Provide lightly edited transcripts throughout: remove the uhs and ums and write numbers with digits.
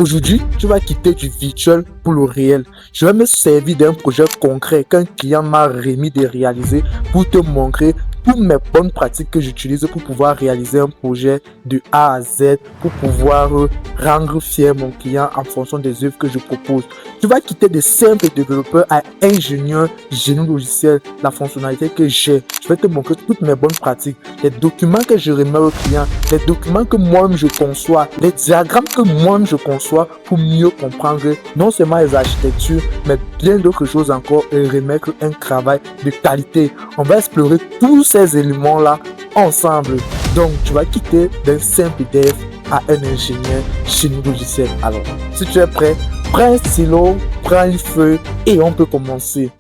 Aujourd'hui, tu vas quitter du virtuel pour le réel. Je vais me servir d'un projet concret qu'un client m'a remis de réaliser pour te montrer toutes mes bonnes pratiques que j'utilise pour pouvoir réaliser un projet de A à Z, pour pouvoir rendre fier mon client en fonction des œuvres que je propose. Tu vas quitter de simples développeurs à ingénieur génie logiciel, la fonctionnalité que j'ai. Je vais te montrer toutes mes bonnes pratiques, les documents que je remets au client, les documents que moi-même je conçois, les diagrammes que moi-même je conçois pour mieux comprendre non seulement les architectures, mais bien d'autres choses encore et remettre un travail de qualité. On va explorer tous ces éléments-là ensemble. Donc, tu vas quitter d'un simple dev à un ingénieur génie logiciel. Alors, si tu es prêt, prends un stylo, prends une feuille et on peut commencer.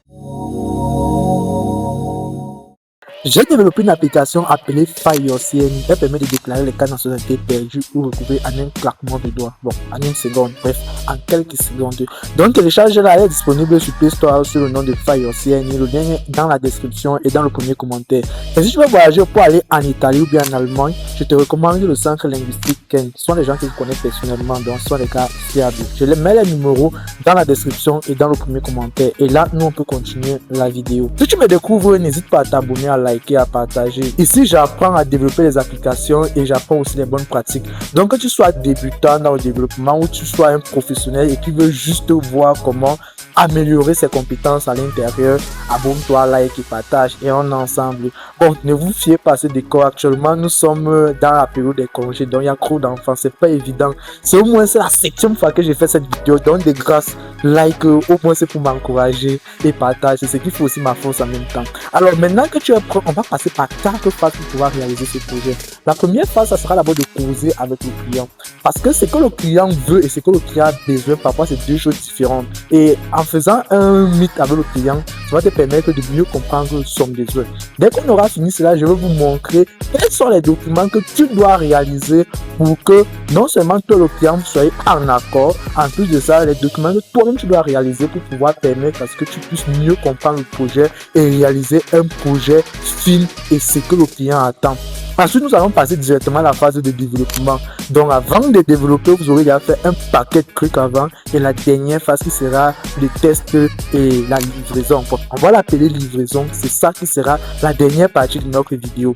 J'ai développé une application appelée FireCNI. Elle permet de déclarer les cas de nationalité perdus ou retrouvés en un claquement de doigts. Bon, en une seconde, bref, en quelques secondes. Donc, télécharge-la, elle est disponible sur Play Store sous le nom de FireCNI. Le lien est dans la description et dans le premier commentaire. Et si tu veux voyager pour aller en Italie ou bien en Allemagne, je te recommande le centre linguistique Ken. Ce sont les gens qui se connaissent personnellement, donc ce sont les cas fiables. Je les mets les numéros dans la description et dans le premier commentaire. Et là, nous, on peut continuer la vidéo. Si tu me découvres, n'hésite pas à t'abonner, à liker, à partager. Ici, j'apprends à développer les applications et j'apprends aussi les bonnes pratiques. Donc, que tu sois débutant dans le développement ou tu sois un professionnel et qui veut juste voir comment améliorer ses compétences à l'intérieur, abonne-toi, like et partage et on est ensemble. Bon, ne vous fiez pas à ce décor. Actuellement, nous sommes dans la période des congés, donc il y a trop d'enfants, c'est pas évident. C'est au moins la 7e fois que j'ai fait cette vidéo, donc de grâce, like, au moins c'est pour m'encourager et partage, c'est ce qui fait aussi ma force en même temps. Alors maintenant que tu es prêt, on va passer par 4 phases pour pouvoir réaliser ce projet. La première phase, ça sera d'abord de causer avec le client. Parce que ce que le client veut et ce que le client a besoin, parfois c'est deux choses différentes. Et en faisant un meet avec le client, ça va te permettre de mieux comprendre son besoin. Dès qu'on aura fini cela, je vais vous montrer quels sont les documents que tu dois réaliser pour que non seulement toi et le client soyez en accord, en plus de ça, les documents que toi-même tu dois réaliser pour pouvoir permettre à ce que tu puisses mieux comprendre le projet et réaliser un projet fin et ce que le client attend. Ensuite, nous allons passer directement à la phase de développement. Donc, avant de développer, vous aurez déjà fait un paquet de trucs avant. Et la dernière phase qui sera le test et la livraison. Bon, on va l'appeler livraison. C'est ça qui sera la dernière partie de notre vidéo.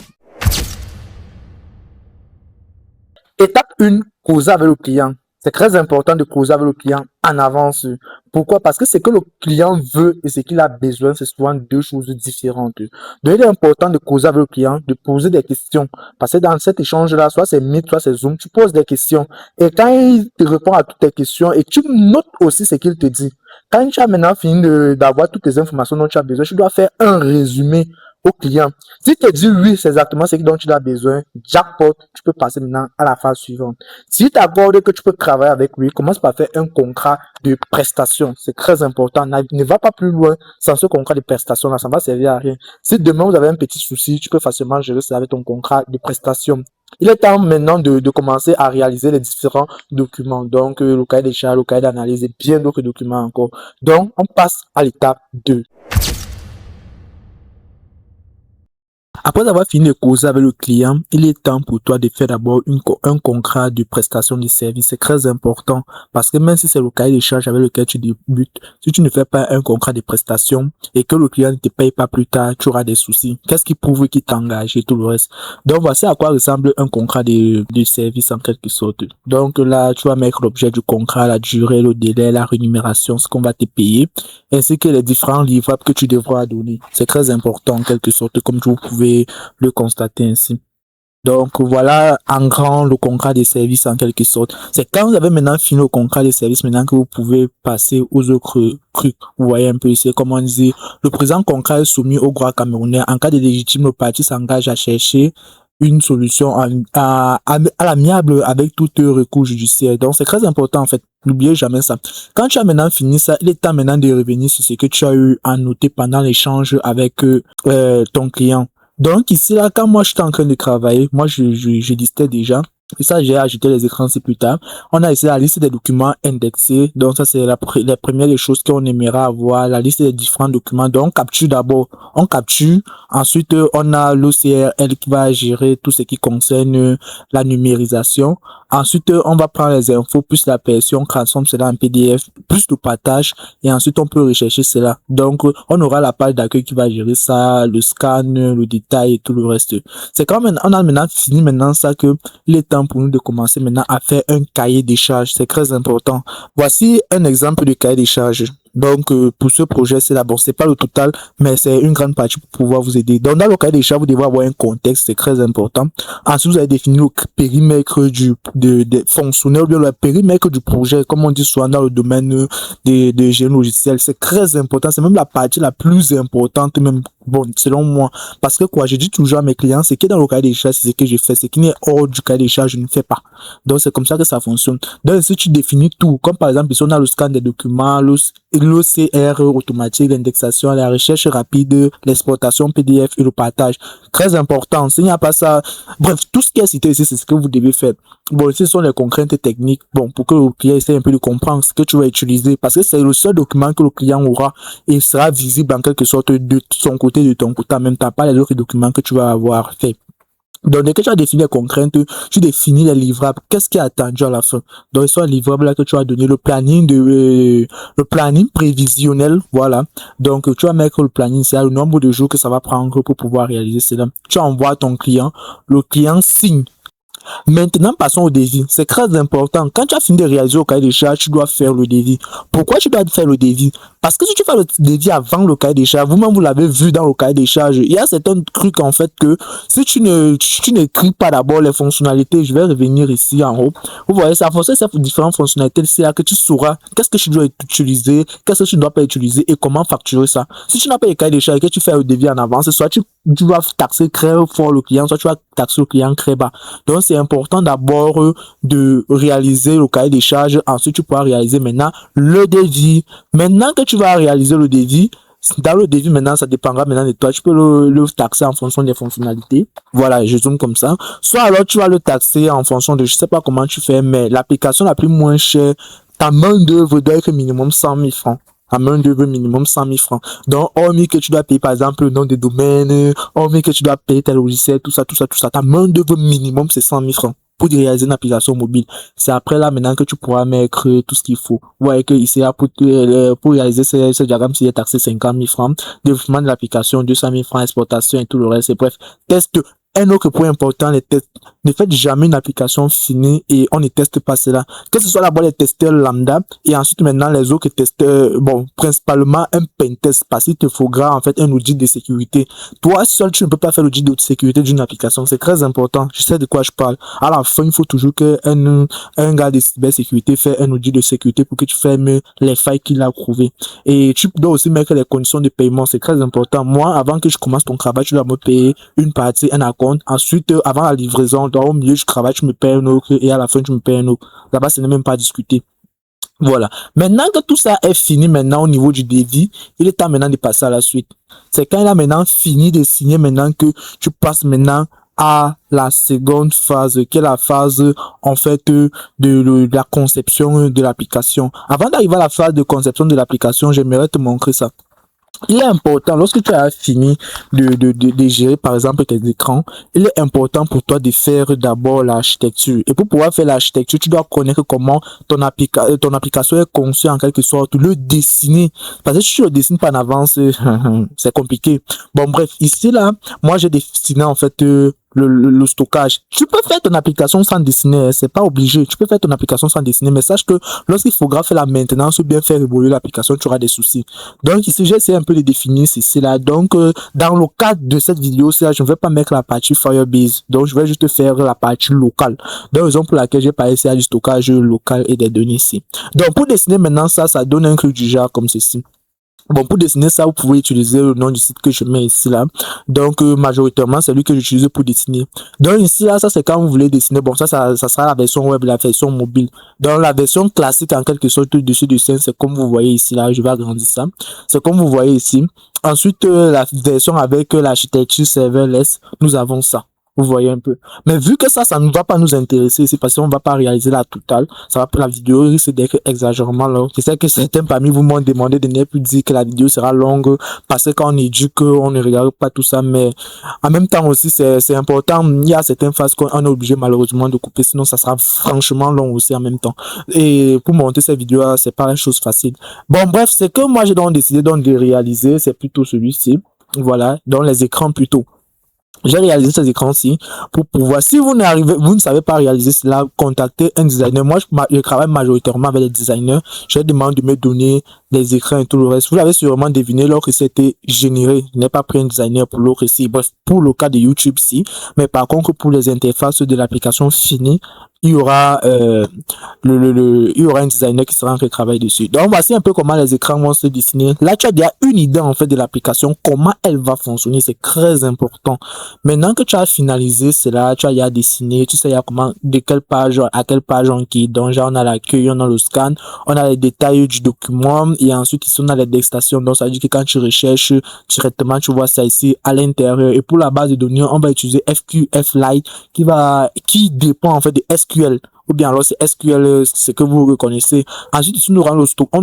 Étape 1, causer avec le client. C'est très important de causer avec le client en avance. Pourquoi? Parce que ce que le client veut et ce qu'il a besoin, c'est souvent deux choses différentes. Donc, il est important de causer avec le client, de poser des questions. Parce que dans cet échange-là, soit c'est Meet, soit c'est Zoom, tu poses des questions. Et quand il te répond à toutes tes questions, et tu notes aussi ce qu'il te dit. Quand tu as maintenant fini d'avoir toutes les informations dont tu as besoin, tu dois faire un résumé au client. Si tu te dis oui, c'est exactement ce dont tu as besoin, jackpot, tu peux passer maintenant à la phase suivante. Si tu accordes que tu peux travailler avec lui, commence par faire un contrat de prestation. C'est très important. Ne va pas plus loin sans ce contrat de prestation là, ça ne va servir à rien. Si demain vous avez un petit souci, tu peux facilement gérer ça avec ton contrat de prestation. Il est temps maintenant de commencer à réaliser les différents documents. Donc, le cahier des charges, le cahier d'analyse et bien d'autres documents encore. Donc, on passe à l'étape 2. Après avoir fini de causer avec le client, il est temps pour toi de faire d'abord un contrat de prestation de service. C'est très important parce que même si c'est le cahier de charges avec lequel tu débutes, si tu ne fais pas un contrat de prestation et que le client ne te paye pas plus tard, tu auras des soucis. Qu'est-ce qui prouve qu'il t'engage et tout le reste? Donc voici à quoi ressemble un contrat de service en quelque sorte. Donc là, tu vas mettre l'objet du contrat, la durée, le délai, la rémunération, ce qu'on va te payer, ainsi que les différents livrables que tu devras donner. C'est très important en quelque sorte, comme vous pouvez le constater ainsi. Donc voilà en grand le contrat de service en quelque sorte. C'est quand vous avez maintenant fini le contrat de service maintenant que vous pouvez passer aux autres trucs. Vous voyez un peu, c'est comme on dit, le présent contrat est soumis au droit camerounais. En cas de légitime, le parti s'engage à chercher une solution à l'amiable avec tout recours judiciaire. Donc c'est très important en fait. N'oubliez jamais ça. Quand tu as maintenant fini ça, il est temps maintenant de revenir sur ce que tu as eu à noter pendant l'échange avec ton client. Donc ici là, quand moi j'étais en train de travailler, moi je listais déjà Et ça, j'ai ajouté les écrans, c'est plus tard. On a ici la liste des documents indexés. Donc, ça, c'est la première des choses qu'on aimerait avoir. La liste des différents documents. Donc, on capture d'abord. On capture. Ensuite, on a l'OCRL qui va gérer tout ce qui concerne la numérisation. Ensuite, on va prendre les infos, plus la version, on transforme cela en PDF, plus le partage. Et ensuite, on peut rechercher cela. Donc, on aura la page d'accueil qui va gérer ça, le scan, le détail et tout le reste. C'est quand même, on a maintenant fini maintenant ça que il est temps pour nous de commencer maintenant à faire un cahier des charges. C'est très important. Voici un exemple de cahier des charges. Donc, pour ce projet, c'est là, bon, c'est pas le total, mais c'est une grande partie pour pouvoir vous aider. Donc, dans le cahier des charges, vous devez avoir un contexte, c'est très important. Ensuite, vous allez définir le périmètre des fonctionnaires, ou bien le périmètre du projet, comme on dit souvent dans le domaine des génie logiciels. C'est très important. C'est même la partie la plus importante, même, bon, selon moi. Parce que quoi, je dis toujours à mes clients, c'est que dans le cahier des charges, c'est ce que je fais. C'est qui n'est hors du cahier des charges, je ne fais pas. Donc, c'est comme ça que ça fonctionne. Donc, si tu définis tout, comme par exemple, ici, on a le scan des documents, l'OCR automatique, l'indexation, la recherche rapide, l'exportation PDF et le partage. Très important. S'il n'y a pas ça, bref, tout ce qui est cité ici, c'est ce que vous devez faire. Bon, ici, ce sont les contraintes techniques. Bon, pour que le client essaie un peu de comprendre ce que tu vas utiliser, parce que c'est le seul document que le client aura et sera visible en quelque sorte de son côté, de ton côté, en même temps, pas les autres documents que tu vas avoir fait. Donc, dès que tu as défini les contraintes, tu définis les livrables. Qu'est-ce qui est attendu à la fin? Donc, soit livrables là que tu as donné le planning le planning prévisionnel, voilà. Donc, tu vas mettre le planning, c'est le nombre de jours que ça va prendre pour pouvoir réaliser cela. Tu envoies à ton client, le client signe. Maintenant, passons au devis. C'est très important. Quand tu as fini de réaliser le cahier des charges, tu dois faire le devis. Pourquoi tu dois faire le devis? Parce que si tu fais le devis avant le cahier des charges, vous-même vous l'avez vu dans le cahier des charges, il y a certains trucs en fait que si tu n'écris pas d'abord les fonctionnalités, je vais revenir ici en haut. Vous voyez, ça fonctionne ces différentes fonctionnalités, c'est là que tu sauras qu'est-ce que tu dois utiliser, qu'est-ce que tu ne dois pas utiliser et comment facturer ça. Si tu n'as pas le cahier des charges et que tu fais le devis en avance, soit tu vas taxer très fort le client, soit tu vas taxer le client très bas. Donc, c'est important d'abord de réaliser le cahier des charges. Ensuite, tu pourras réaliser maintenant le devis. Maintenant que tu vas réaliser le devis, dans le devis, maintenant, ça dépendra maintenant de toi. Tu peux le taxer en fonction des fonctionnalités. Voilà, je zoome comme ça. Soit alors, tu vas le taxer en fonction de, je sais pas comment tu fais, mais l'application la plus moins chère, ta main d'œuvre doit être minimum 100 000 francs. À main d'œuvre minimum 100 000 francs. Donc, hormis que tu dois payer, par exemple, le nom de domaine, hormis que tu dois payer tes logiciels, tout ça, ta main d'œuvre minimum, c'est 100 000 francs pour réaliser une application mobile. C'est après là, maintenant, que tu pourras mettre tout ce qu'il faut. Vous voyez que ici, pour réaliser ce diagramme, c'est taxé 50 000 francs. Développement de l'application, 200 000 francs, exportation et tout le reste. Et bref, test. Un autre point important, les tests. Ne faites jamais une application finie et on ne teste pas cela. Que ce soit d'abord les testeurs lambda et ensuite maintenant les autres testeurs, bon, principalement un pentest parce qu'il te faudra en fait un audit de sécurité. Toi seul, tu ne peux pas faire l'audit de sécurité d'une application. C'est très important. Je sais de quoi je parle. À la fin, il faut toujours que un gars de cybersécurité fait un audit de sécurité pour que tu fermes les failles qu'il a trouvées. Et tu dois aussi mettre les conditions de paiement. C'est très important. Moi, avant que je commence ton travail, tu dois me payer une partie, un accord. Ensuite, avant la livraison, au milieu du travail, tu me payes un autre et à la fin, tu me payes un autre. Là-bas, ce n'est même pas discuté. Voilà. Maintenant que tout ça est fini maintenant au niveau du devis, il est temps maintenant de passer à la suite. C'est quand il a maintenant fini de signer maintenant que tu passes maintenant à la seconde phase, qui est la phase en fait de la conception de l'application. Avant d'arriver à la phase de conception de l'application, j'aimerais te montrer ça. Il est important, lorsque tu as fini de gérer par exemple tes écrans, il est important pour toi de faire d'abord l'architecture. Et pour pouvoir faire l'architecture, tu dois connaître comment ton application est conçue en quelque sorte, le dessiner. Parce que si tu le dessines pas en avance, c'est compliqué. Bon bref, ici là, moi j'ai dessiné en fait le stockage. Tu peux faire ton application sans dessiner, c'est pas obligé. Tu peux faire ton application sans dessiner, mais sache que lorsqu'il faudra faire la maintenance ou bien faire évoluer l'application, tu auras des soucis. Donc ici, j'ai essayé un peu de définir ceci là. Donc dans le cadre de cette vidéo, je ne vais pas mettre la partie Firebase. Donc je vais juste faire la partie locale. Donc raison pour laquelle j'ai pas essayé du stockage local et des données ici. Donc pour dessiner maintenant ça donne un truc du genre comme ceci. Bon, pour dessiner ça, vous pouvez utiliser le nom du site que je mets ici là. Donc, majoritairement, c'est lui que j'utilise pour dessiner. Donc, ici là, ça c'est quand vous voulez dessiner. Bon, ça sera la version web, la version mobile. Donc, la version classique, en quelque sorte, de ce dessin, c'est comme vous voyez ici là. Je vais agrandir ça. C'est comme vous voyez ici. Ensuite, la version avec l'architecture serverless, nous avons ça. Vous voyez un peu. Mais vu que ça ne va pas nous intéresser, c'est parce qu'on ne va pas réaliser la totale. Ça va, la vidéo risque d'être exagérément longue. Je sais que certains parmi vous m'ont demandé de ne plus dire que la vidéo sera longue parce que quand on éduque, on ne regarde pas tout ça. Mais en même temps aussi, c'est important. Il y a certaines phases qu'on est obligé malheureusement de couper, sinon ça sera franchement long aussi en même temps. Et pour monter cette vidéo, c'est pas une chose facile. Bon, bref, c'est que moi j'ai donc décidé donc de réaliser, c'est plutôt celui-ci. Voilà, dans les écrans plutôt. J'ai réalisé ces écrans-ci pour pouvoir, si vous ne savez pas réaliser cela, contactez un designer. Moi, je travaille majoritairement avec les designers. Je demande de me donner les écrans et tout le reste. Vous l'avez sûrement deviné, leur recette est générée. Je n'ai pas pris un designer pour l'autre ici. Bref, pour le cas de YouTube, si. Mais par contre, pour les interfaces de l'application finie, il y aura il y aura un designer qui sera en train de travailler dessus. Donc voici un peu comment les écrans vont se dessiner. Là tu as déjà une idée en fait de l'application, comment elle va fonctionner, c'est très important. Maintenant que tu as finalisé cela, tu as déjà dessiné, tu sais comment, de quelle page à quelle page on quitte. Donc genre on a l'accueil, on a le scan, on a les détails du document et ensuite ici on a l'indexation. Donc ça veut dire que quand tu recherches directement tu vois ça ici à l'intérieur. Et pour la base de données on va utiliser SQLite qui dépend en fait de SQL. Ou bien alors c'est SQL, ce que vous reconnaissez. Ensuite, ici, on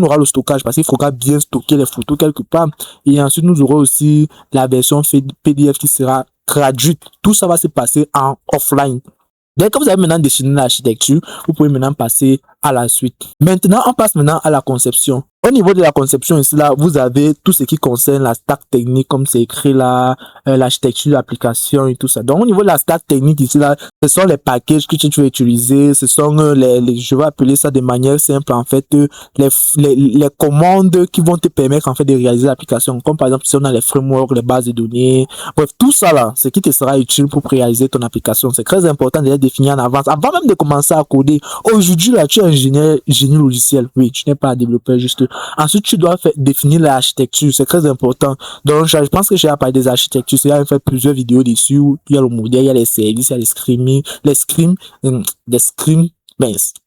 aura le stockage parce qu'il faudra bien stocker les photos quelque part. Et ensuite, nous aurons aussi la version PDF qui sera traduite. Tout ça va se passer en offline. Dès que vous avez maintenant dessiné l'architecture, vous pouvez maintenant passer à la suite. Maintenant, on passe maintenant à la conception. Au niveau de la conception ici, là, vous avez tout ce qui concerne la stack technique, comme c'est écrit là, l'architecture, l'application et tout ça. Donc, au niveau de la stack technique ici, là, ce sont les packages que tu veux utiliser, ce sont je vais appeler ça de manière simple, en fait, les commandes qui vont te permettre, en fait, de réaliser l'application. Comme par exemple, si on a les frameworks, les bases de données, bref, tout ça là, ce qui te sera utile pour réaliser ton application. C'est très important de les définir en avance, avant même de commencer à coder. Aujourd'hui, là, tu es ingénieur, génie logiciel. Oui, tu n'es pas un développeur juste. Ensuite, tu dois définir l'architecture. C'est très important. Donc, je pense que j'ai parlé des architectures. Il y a fait plusieurs vidéos dessus. Il y a le modèle, il y a les services, il y a les scrims.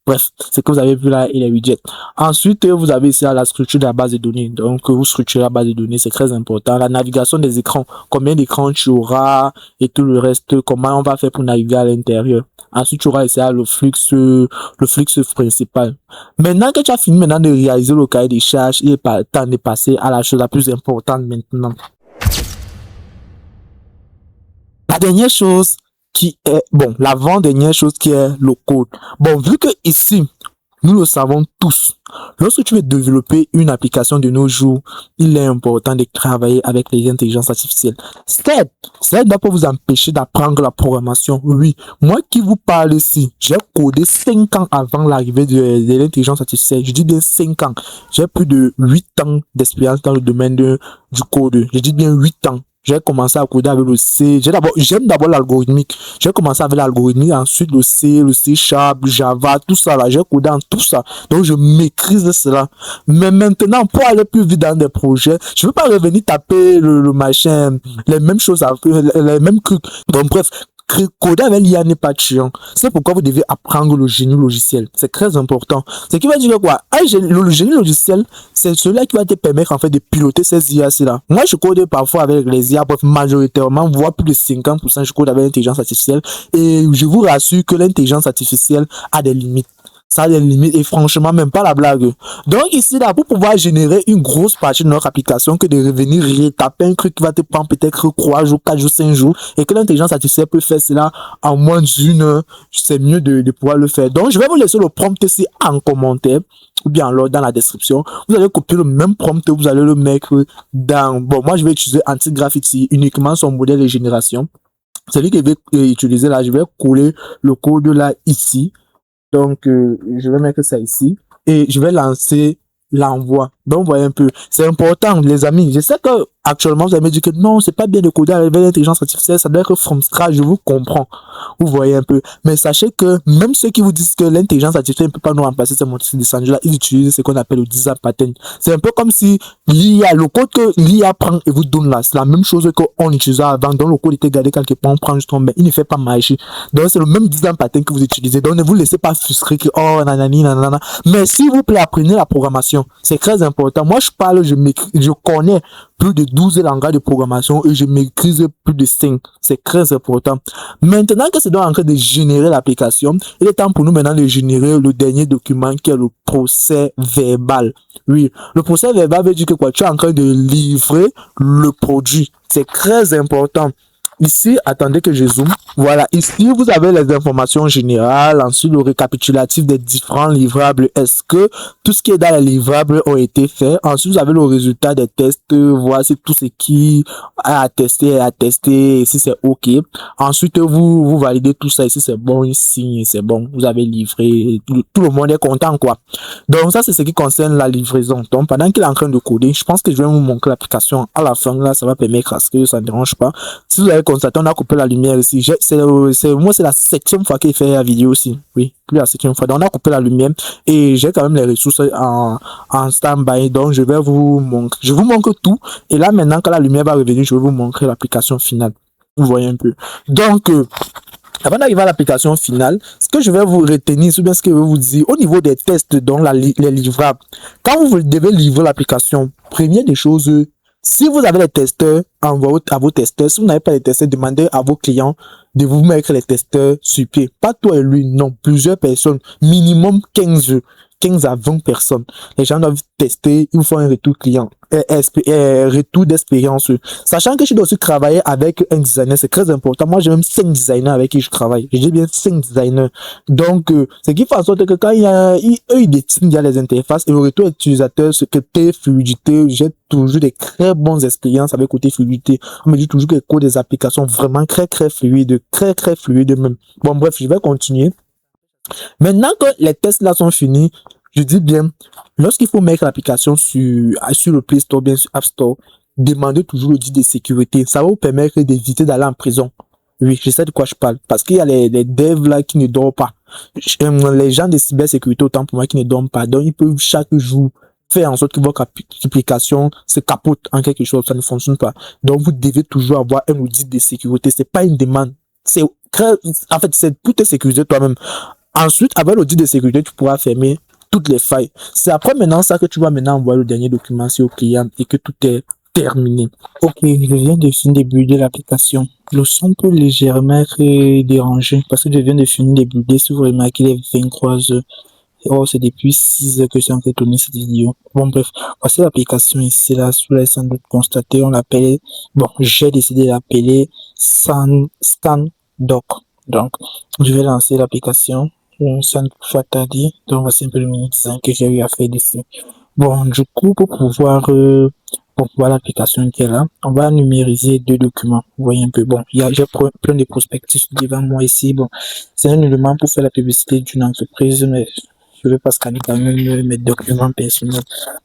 Bref, c'est que vous avez vu là et les widgets. Ensuite, vous avez ici la structure de la base de données. Donc, vous structurez la base de données, c'est très important. La navigation des écrans, combien d'écrans tu auras et tout le reste, comment on va faire pour naviguer à l'intérieur. Ensuite, tu auras ici le flux principal. Maintenant que tu as fini maintenant de réaliser le cahier des charges, il est temps de passer à la chose la plus importante maintenant. La dernière chose qui est, bon, l'avant-dernière chose qui est le code. Bon, vu que ici, nous le savons tous, lorsque tu veux développer une application de nos jours, il est important de travailler avec les intelligences artificielles. Ça ne doit pas vous empêcher d'apprendre la programmation. Oui, moi qui vous parle ici, j'ai codé 5 ans avant l'arrivée de l'intelligence artificielle. Je dis bien 5 ans. J'ai plus de 8 ans d'expérience dans le domaine du code. Je dis bien 8 ans. J'ai commencé à coder avec le C. J'aime d'abord l'algorithmique. J'ai commencé avec l'algorithmique, ensuite le C Sharp, Java, tout ça là. J'ai codé en tout ça. Donc, je maîtrise cela. Mais maintenant, pour aller plus vite dans des projets, je veux pas revenir taper le machin, les mêmes choses, les mêmes trucs. Donc, bref. Coder avec l'IA n'est pas chiant. C'est pourquoi vous devez apprendre le génie logiciel. C'est très important. Ce qui va dire quoi? Le génie logiciel, c'est celui qui va te permettre en fait de piloter ces IA-là. Moi, je code parfois avec les IA, bref, majoritairement, voire plus de 50%, je code avec l'intelligence artificielle. Et je vous rassure que l'intelligence artificielle a des limites. Ça a des limites et franchement même pas la blague. Donc ici là, pour pouvoir générer une grosse partie de notre application, que de revenir retaper un truc qui va te prendre peut-être 3 jours, 4 jours, 5 jours, et que l'intelligence artificielle peut faire cela en moins d'une heure, c'est mieux de pouvoir le faire. Donc je vais vous laisser le prompt ici en commentaire ou bien alors dans la description. Vous allez copier le même prompt, vous allez le mettre dans, bon, moi je vais utiliser Anti-Graffiti, uniquement son modèle de génération. Celui que je vais utiliser là, je vais coller le code là ici. Donc, je vais mettre ça ici et je vais lancer l'envoi. Donc, vous voyez un peu, c'est important, les amis. Je sais que actuellement, vous allez me dire que non, c'est pas bien de coder avec l'intelligence artificielle, ça doit être from scratch, je vous comprends. Vous voyez un peu. Mais sachez que même ceux qui vous disent que l'intelligence artificielle ne peut pas nous remplacer ces motifs descendus-là, ils utilisent ce qu'on appelle le design pattern. C'est un peu comme si l'IA, le code que l'IA prend et vous donne là, c'est la même chose qu'on utilisait avant. Donc, le code était gardé quelque part, on prend justement, mais il ne fait pas marcher. Donc, c'est le même design pattern que vous utilisez. Donc, ne vous laissez pas frustrer que, oh, nanani, nanana. Mais s'il vous plaît, apprenez la programmation. C'est très important. important. Moi, je connais plus de 12 langages de programmation et je maîtrise plus de 5. C'est très important. Maintenant que c'est donc en train de générer l'application, il est temps pour nous maintenant de générer le dernier document qui est le procès verbal. Oui, le procès verbal veut dire que quoi, tu es en train de livrer le produit. C'est très important. Ici, attendez que je zoome. Voilà, ici, vous avez les informations générales, ensuite le récapitulatif des différents livrables. Est-ce que tout ce qui est dans les livrables ont été faits? Ensuite, vous avez le résultat des tests, voici tout ce qui a attesté, et si c'est OK. Ensuite, vous validez tout ça, ici c'est bon, ici c'est bon, vous avez livré, tout le monde est content, quoi. Donc, ça, c'est ce qui concerne la livraison. Donc, pendant qu'il est en train de coder, je pense que je vais vous montrer l'application à la fin, là, ça va permettre à ce que ça ne dérange pas. Si vous avez constaté, on a coupé la lumière ici. C'est la 7e fois qu'il fait la vidéo aussi. Oui, plus la 7e fois. Donc, on a coupé la lumière et j'ai quand même les ressources en stand-by. Donc, je vais vous montrer. Je vous montre tout. Et là, maintenant, quand la lumière va revenir, je vais vous montrer l'application finale. Vous voyez un peu. Donc, avant d'arriver à l'application finale, ce que je vais vous retenir, ou bien ce que je vais vous dire, au niveau des tests, dont les livrables, quand vous devez livrer l'application, première des choses, si vous avez les testeurs, envoyez à vos testeurs. Si vous n'avez pas les testeurs, demandez à vos clients de vous mettre les testeurs sur pied. Pas toi et lui, non. Plusieurs personnes. Minimum 15 à 20 personnes. Les gens doivent tester, ils vous font un retour client, retour d'expérience. Sachant que je dois aussi travailler avec un designer, c'est très important. Moi, j'ai même 5 designers avec qui je travaille. J'ai bien 5 designers. Donc, ce qui fait en sorte que quand eux, ils dessinent déjà les interfaces et le retour utilisateur, ce côté fluidité, j'ai toujours des très bonnes expériences avec côté fluidité. On me dit toujours que le code des applications vraiment très fluide, très fluide même. Bon, bref, je vais continuer. Maintenant que les tests là sont finis, je dis bien, lorsqu'il faut mettre l'application sur le Play Store, bien sur App Store, demandez toujours l'audit de sécurité. Ça va vous permettre d'éviter d'aller en prison. Oui, je sais de quoi je parle. Parce qu'il y a les devs là qui ne dorment pas. Les gens de cybersécurité, autant pour moi, qui ne dorment pas. Donc, ils peuvent chaque jour faire en sorte que votre application se capote en quelque chose, ça ne fonctionne pas. Donc, vous devez toujours avoir un audit de sécurité. C'est pas une demande. En fait, c'est pour te sécuriser toi-même. Ensuite, avec l'audit de sécurité, tu pourras fermer toutes les failles. C'est après maintenant ça que tu vas maintenant envoyer le dernier document au client et que tout est terminé. Ok, je viens de finir de builder l'application. Le son peut légèrement être dérangé parce que je viens de finir de builder. Si vous remarquez les 23 heures. Oh, c'est depuis 6 heures que j'ai en train de tourner cette vidéo. Bon, bref, voici l'application ici, là, vous l'avez sans doute constaté, on l'appelle, bon, j'ai décidé d'appeler StanDoc. Donc, je vais lancer l'application. Sans Fatadi. Donc, voici un peu le mini design que j'ai eu à faire dessus. Bon, du coup, pour pouvoir voir l'application qui est là, on va numériser 2 documents. Vous voyez un peu. Bon, j'ai plein de prospectus devant moi ici. Bon, c'est un élément pour faire la publicité d'une entreprise, mais je vais pas scanner quand même mes documents personnels.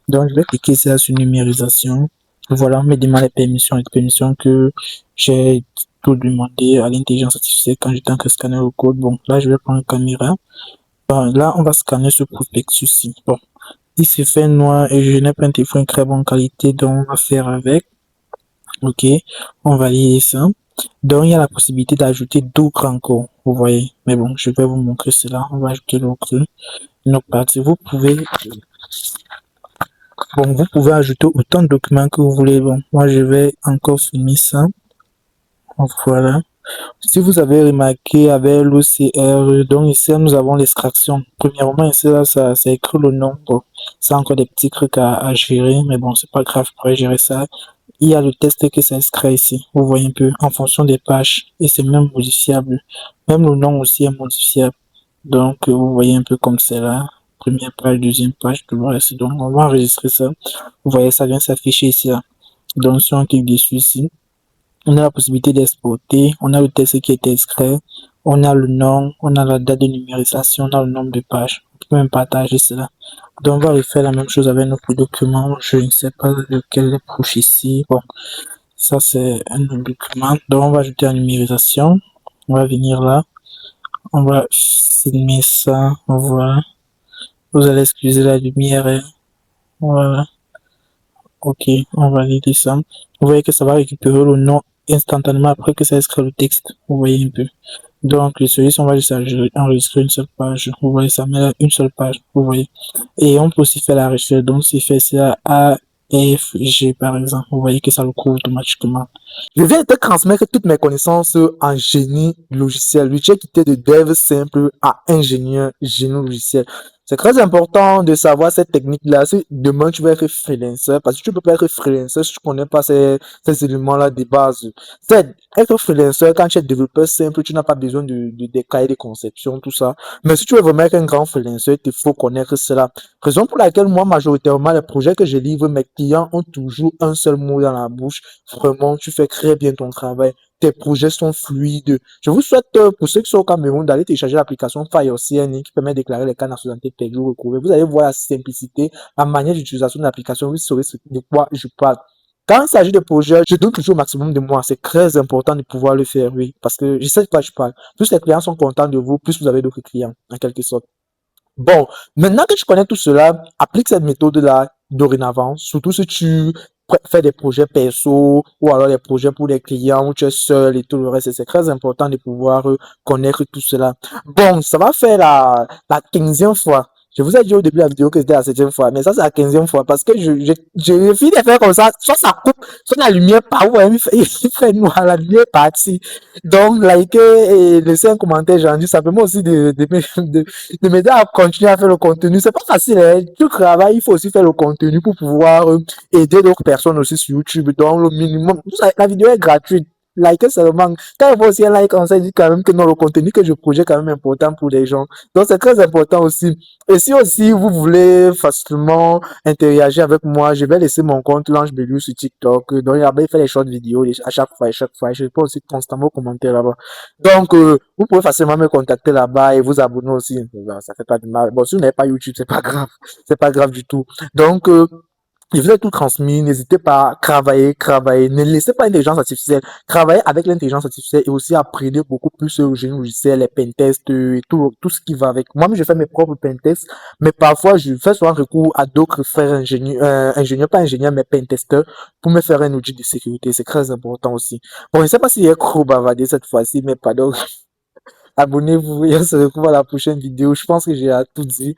Donc, je vais cliquer sur numérisation. Voilà, on me demande les permissions que j'ai tout demander à l'intelligence artificielle quand j'étais en train de scanner le code. Bon, là, je vais prendre une caméra. Bon, là, on va scanner ce prospectus-ci. Bon, il se fait noir et je n'ai pas un téléphone de très bonne qualité, donc on va faire avec. Ok, on va lier ça. Donc, il y a la possibilité d'ajouter d'autres encore, vous voyez. Mais bon, je vais vous montrer cela. On va ajouter l'autre. Une autre partie. Vous pouvez ajouter autant de documents que vous voulez. Bon, moi, je vais encore filmer ça. Voilà. Si vous avez remarqué avec l'OCR, donc ici nous avons l'extraction. Premièrement, ici là, ça écrit le nom. Bon, c'est encore des petits trucs à gérer, mais bon, c'est pas grave, je pourrais gérer ça. Il y a le test que ça extrait ici. Vous voyez un peu en fonction des pages et c'est même modifiable. Même le nom aussi est modifiable. Donc, vous voyez un peu comme c'est là. Première page, deuxième page, tout le reste. Donc, on va enregistrer ça. Vous voyez, ça vient s'afficher ici là. Donc, si on clique dessus ici, on a la possibilité d'exporter, on a le texte qui est extrait, on a le nom, on a la date de numérisation, on a le nombre de pages. On peut même partager cela. Donc, on va refaire la même chose avec notre document. Je ne sais pas lequel est proche ici. Bon, ça c'est un document. Donc, on va ajouter la numérisation. On va venir là. On va filmer ça. Voilà. Vous allez excuser la lumière. Voilà. Ok, on va valide ça. Vous voyez que ça va récupérer le nom instantanément après que ça ait créé le texte. Vous voyez un peu. Donc, celui-ci, on va juste enregistrer une seule page. Vous voyez, ça met une seule page. Vous voyez. Et on peut aussi faire la recherche. Donc, si fait ça A, F, G, par exemple, vous voyez que ça le couvre automatiquement. Je viens de te transmettre toutes mes connaissances en génie logiciel. J'ai quitté de dev simple à ingénieur génie logiciel. C'est très important de savoir cette technique-là. Si demain tu veux être freelancer, parce que tu peux pas être freelancer si tu connais pas ces éléments-là de base. C'est être freelancer, quand tu es développeur simple, tu n'as pas besoin de des cahiers de conception, tout ça. Mais si tu veux vraiment être un grand freelancer, il faut connaître cela. Raison pour laquelle moi, majoritairement, les projets que je livre, mes clients ont toujours un seul mot dans la bouche. Vraiment, tu fais très bien ton travail. Tes projets sont fluides. Je vous souhaite, pour ceux qui sont au Cameroun, d'aller télécharger l'application FireCN qui permet de déclarer les cas nationalité perdu ou recouvré. Vous allez voir la simplicité, la manière d'utilisation de l'application. Vous saurez de quoi je parle. Quand il s'agit de projets, je donne toujours au maximum de moi. C'est très important de pouvoir le faire, oui. Parce que je sais de quoi je parle. Plus les clients sont contents de vous, plus vous avez d'autres clients, en quelque sorte. Bon, maintenant que tu connais tout cela, applique cette méthode-là dorénavant, surtout si tu fais des projets perso ou alors des projets pour des clients où tu es seul et tout le reste. C'est très important de pouvoir connaître tout cela. Bon, ça va faire la 15e fois. Je vous ai dit au début de la vidéo que c'était la 7e fois, mais ça c'est la 15e fois parce que je finis de faire comme ça, soit ça coupe, soit la lumière part, ouais, il fait noir, la lumière est partie. Donc, likez et laissez un commentaire, j'en dis simplement aussi de m'aider à continuer à faire le contenu. C'est pas facile, hein. Tu travailles, il faut aussi faire le contenu pour pouvoir aider d'autres personnes aussi sur YouTube. Donc, le minimum, la vidéo est gratuite. Likez seulement. Quand il faut aussi un like, on s'est dit quand même que non, le contenu que je projette est quand même important pour les gens. Donc, c'est très important aussi. Et si aussi vous voulez facilement interagir avec moi, je vais laisser mon compte Lange Bellu sur TikTok. Donc, là-bas, il fait les short vidéos à chaque fois, à chaque fois. Je réponds aussi constamment aux commentaires là-bas. Donc, vous pouvez facilement me contacter là-bas et vous abonner aussi. Ça fait pas de mal. Bon, si vous n'avez pas YouTube, c'est pas grave. C'est pas grave du tout. Donc, je vous ai tout transmis. N'hésitez pas à travailler. Ne laissez pas l'intelligence artificielle. Travaillez avec l'intelligence artificielle et aussi apprenez beaucoup plus sur le génie logiciel, les pentests et tout ce qui va avec. Moi-même, je fais mes propres pentests, mais parfois, je fais souvent recours à d'autres frères ingénieurs, pas ingénieurs, mais pentesters pour me faire un audit de sécurité. C'est très important aussi. Bon, je sais pas s'il y a trop bavardé cette fois-ci, mais pardon. Abonnez-vous et on se retrouve à la prochaine vidéo. Je pense que j'ai tout dit.